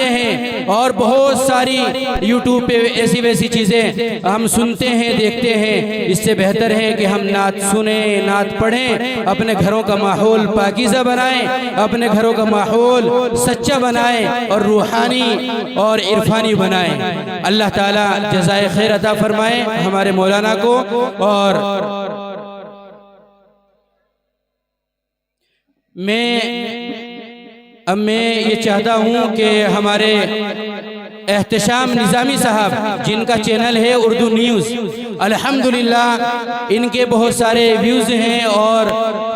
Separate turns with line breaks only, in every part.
हैं और बहुत सारी यूट्यूब पे ऐसी वैसी चीज़ें हम सुनते हैं, देखते हैं। इससे बेहतर है कि हम नात सुने, नात पढ़ें, अपने घरों का माहौल पाकीज़ा बनाएं, अपने घरों का माहौल सच्चा बनाएं और रूहानी और इरफानी बनाएं। अल्लाह ताला जज़ाए खैर अता फरमाए हमारे मौलाना को। और मैं ये चाहता हूँ कि हमारे एहतशाम निज़ामी साहब, जिनका चैनल है उर्दू न्यूज़, अल्हम्दुलिल्लाह इनके बहुत सारे व्यूज़ हैं और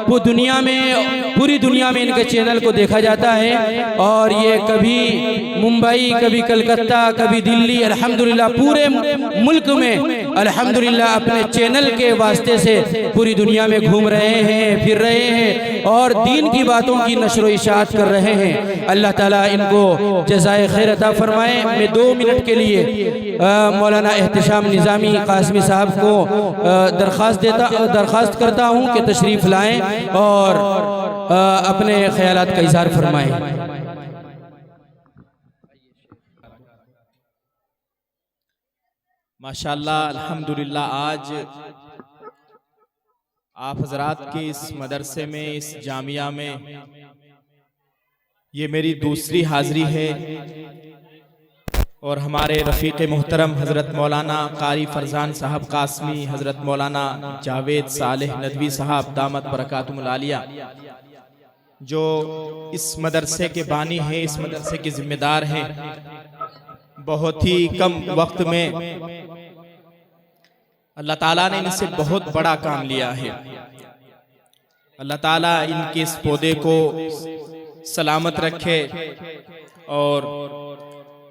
पूरी दुनिया में इनके चैनल को देखा जाता है। और ये कभी मुंबई, कभी कलकत्ता, कभी दिल्ली, अल्हम्दुलिल्लाह पूरे मुल्क में अल्हम्दुलिल्लाह अपने चैनल के वास्ते से पूरी दुनिया में घूम रहे हैं, फिर रहे हैं और दीन की बातों की नशर इशाअत कर रहे हैं। अल्लाह ताला इनको जज़ाए खैर अता फरमाए। मैं 2 मिनट के लिए मौलाना एहतशाम निज़ामी कासमी साहब को दरख्वास्त करता हूँ कि तशरीफ़ लाएँ और अपने ख्यालात का इज़हार फरमाएँ।
माशाअल्लाह, अल्हम्दुलिल्लाह, आज आप हजरात के इस मदरसे में, इस जामिया में ये मेरी दूसरी हाज़री है और हमारे रफ़ीक़ मोहतरम हज़रत मौलाना कारी फरजान साहब कासमी, हज़रत मौलाना जावेद सालेह नदवी साहब दामत बरकातुहुल आलिया, जो इस मदरसे के बानी हैं, इस मदरसे के ज़िम्मेदार हैं, बहुत ही कम वक्त में अल्लाह ताला ने इनसे बहुत बड़ा काम लिया है। अल्लाह ताला इनके इस पौधे को सलामत रखे और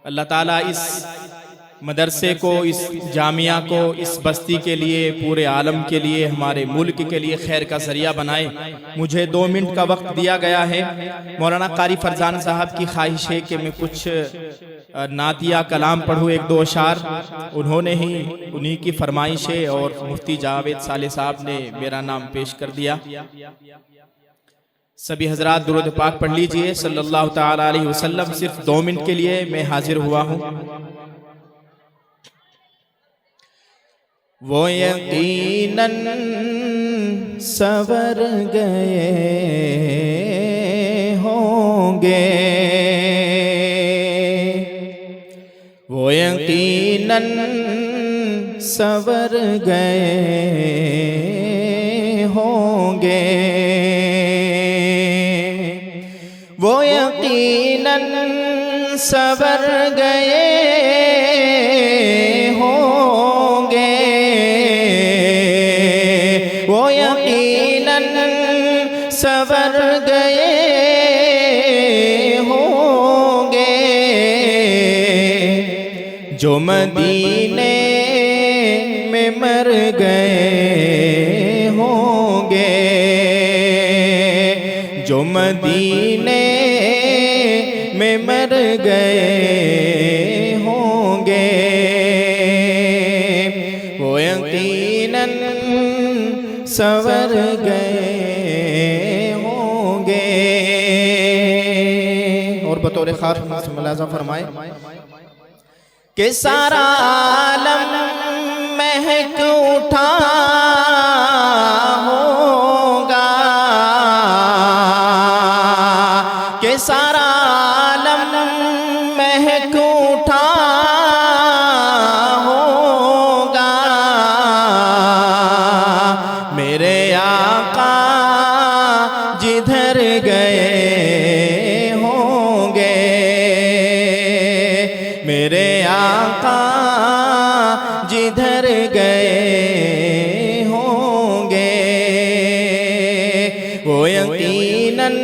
अल्लाह ताला इस मदरसे को, इस जामिया को, इस बस्ती के लिए, पूरे आलम के लिए, हमारे मुल्क के लिए खैर का ज़रिया बनाए। मुझे 2 मिनट का वक्त दिया गया है। मौलाना कारी फरजान साहब की ख्वाहिश है कि मैं कुछ नातिया कलाम पढ़ूँ, 1-2 अशार। उन्हीं की फरमाइश है और मुफ्ती जावेद साले साहब ने मेरा नाम पेश कर दिया। सभी हजरात दुरूद पाक पढ़ लीजिए सल्लल्लाहु तआला अलैहि वसल्लम। सिर्फ 2 मिनट के लिए मैं हाजिर हुआ हूँ। वो यकीनन सवर गए होंगे, वो यकीनन सवर गए होंगे, वो यकीनन सवर गए होंगे, वो यकीनन सवर गए होंगे, जो मदीने में मर गए होंगे, जो मदीने में मर गए होंगे, वो यकीनन सवर गए होंगे। और बतौर खास मुलाज़ा फरमाए कि सारा आलम महक उठा होगा, कि सारा आलम महक उठा होगा, मेरे आका जिधर गए होंगे, मेरे आका जिधर गए होंगे, वो यकीनन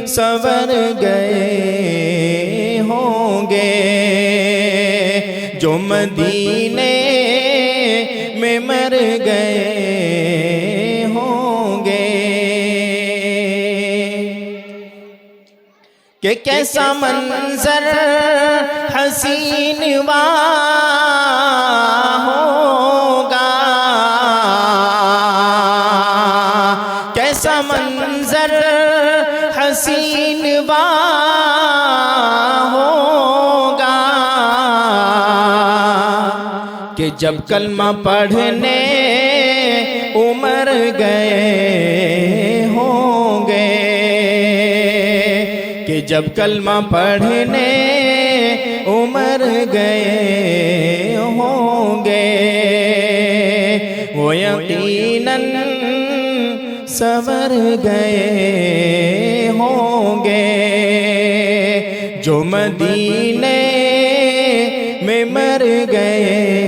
सवर गए होंगे, जो मदीने में मर गए होंगे। कि कैसा मंजर हसीन होगा, कैसा मंजर हसीन हो कि जब कलमा पढ़ने उमर गए होंगे, कि जब कलमा पढ़ने उमर गए होंगे, वो यकीनन सवर गए होंगे। जो मदीने में मर गए